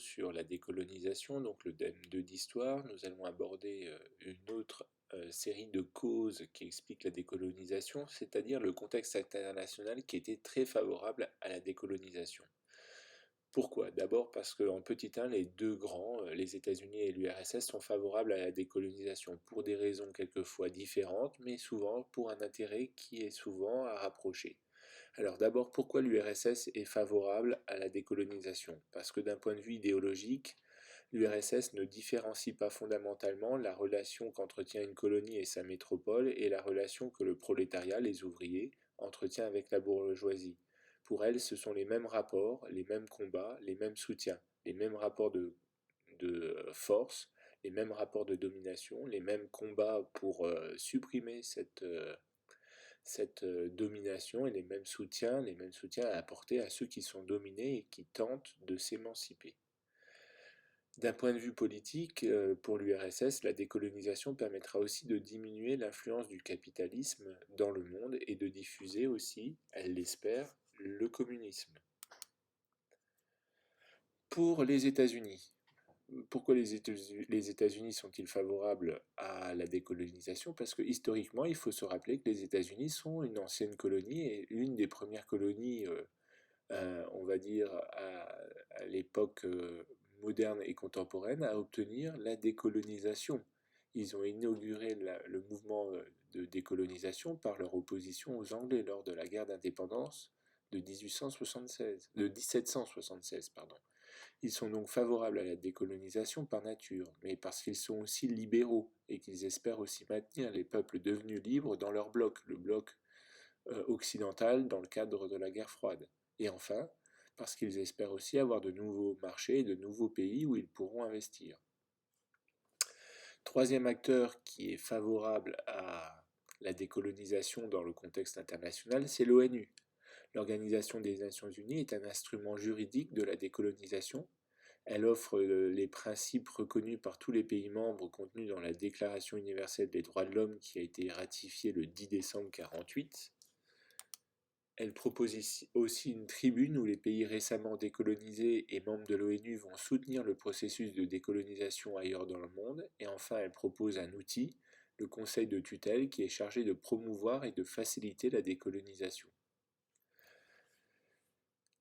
sur la décolonisation, donc le DEM2 d'histoire. Nous allons aborder une autre série de causes qui expliquent la décolonisation, c'est-à-dire le contexte international qui était très favorable à la décolonisation. Pourquoi? D'abord parce qu'en petit 1, les deux grands, les États-Unis et l'URSS, sont favorables à la décolonisation pour des raisons quelquefois différentes, mais souvent pour un intérêt qui est souvent à rapprocher. Alors d'abord, pourquoi l'URSS est favorable à la décolonisation? Parce que d'un point de vue idéologique, l'URSS ne différencie pas fondamentalement la relation qu'entretient une colonie et sa métropole et la relation que le prolétariat, les ouvriers, entretient avec la bourgeoisie. Pour elle, ce sont les mêmes rapports, les mêmes combats, les mêmes soutiens, les mêmes rapports de force, les mêmes rapports de domination, les mêmes combats pour supprimer cette domination et les mêmes soutiens à apporter à ceux qui sont dominés et qui tentent de s'émanciper. D'un point de vue politique, pour l'URSS, la décolonisation permettra aussi de diminuer l'influence du capitalisme dans le monde et de diffuser aussi, elle l'espère, le communisme. Pour les États-Unis, pourquoi les États-Unis sont-ils favorables à la décolonisation? Parce que historiquement, il faut se rappeler que les États-Unis sont une ancienne colonie et une des premières colonies, on va dire, à l'époque moderne et contemporaine, à obtenir la décolonisation. Ils ont inauguré le mouvement de décolonisation par leur opposition aux Anglais lors de la guerre d'indépendance de 1776, pardon. Ils sont donc favorables à la décolonisation par nature, mais parce qu'ils sont aussi libéraux et qu'ils espèrent aussi maintenir les peuples devenus libres dans leur bloc, le bloc occidental dans le cadre de la guerre froide. Et enfin, parce qu'ils espèrent aussi avoir de nouveaux marchés et de nouveaux pays où ils pourront investir. Troisième acteur qui est favorable à la décolonisation dans le contexte international, c'est l'ONU. L'Organisation des Nations Unies est un instrument juridique de la décolonisation. Elle offre les principes reconnus par tous les pays membres contenus dans la Déclaration universelle des droits de l'homme qui a été ratifiée le 10 décembre 1948. Elle propose aussi une tribune où les pays récemment décolonisés et membres de l'ONU vont soutenir le processus de décolonisation ailleurs dans le monde. Et enfin, elle propose un outil, le Conseil de tutelle, qui est chargé de promouvoir et de faciliter la décolonisation.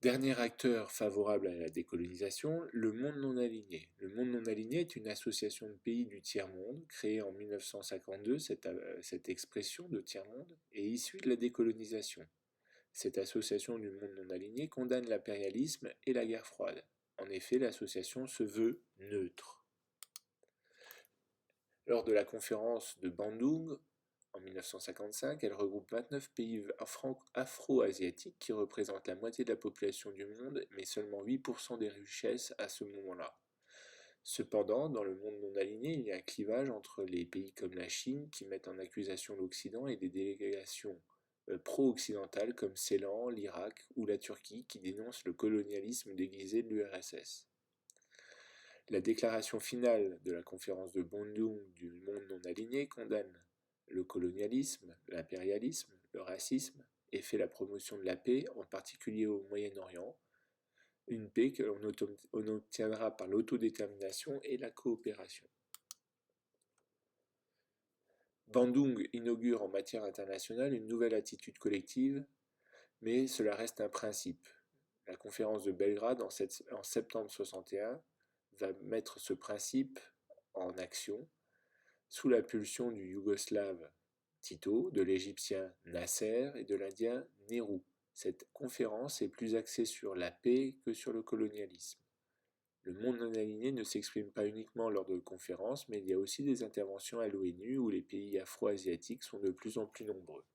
Dernier acteur favorable à la décolonisation, le monde non aligné. Le monde non aligné est une association de pays du tiers-monde, créée en 1952, cette expression de tiers-monde, est issue de la décolonisation. Cette association du monde non aligné condamne l'impérialisme et la guerre froide. En effet, l'association se veut neutre. Lors de la conférence de Bandung, en 1955, elle regroupe 29 pays afro-asiatiques qui représentent la moitié de la population du monde, mais seulement 8% des richesses à ce moment-là. Cependant, dans le monde non aligné, il y a un clivage entre les pays comme la Chine, qui mettent en accusation l'Occident, et des délégations pro-occidentales comme Ceylan, l'Irak ou la Turquie, qui dénoncent le colonialisme déguisé de l'URSS. La déclaration finale de la conférence de Bandung du monde non aligné condamne le colonialisme, l'impérialisme, le racisme et fait la promotion de la paix, en particulier au Moyen-Orient, une paix que l'on obtiendra par l'autodétermination et la coopération. Bandung inaugure en matière internationale une nouvelle attitude collective, mais cela reste un principe. La conférence de Belgrade en septembre 1961 va mettre ce principe en action sous la pulsion du Yougoslave Tito, de l'Égyptien Nasser et de l'Indien Nehru. Cette conférence est plus axée sur la paix que sur le colonialisme. Le monde non aligné ne s'exprime pas uniquement lors de conférences, mais il y a aussi des interventions à l'ONU où les pays afro-asiatiques sont de plus en plus nombreux.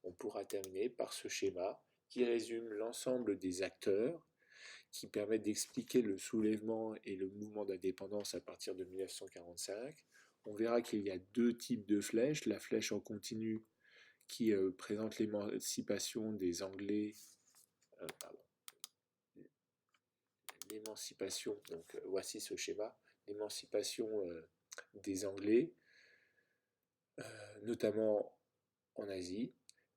On pourra terminer par ce schéma qui résume l'ensemble des acteurs, qui permet d'expliquer le soulèvement et le mouvement d'indépendance à partir de 1945. On verra qu'il y a deux types de flèches. La flèche en continu qui présente l'émancipation des Anglais, l'émancipation, donc voici ce schéma, l'émancipation des Anglais, notamment en Asie,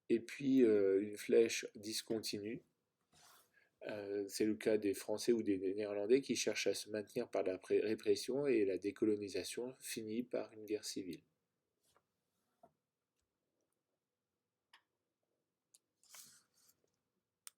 et puis une flèche discontinue C'est le cas des Français ou des Néerlandais qui cherchent à se maintenir par la répression et la décolonisation finit par une guerre civile.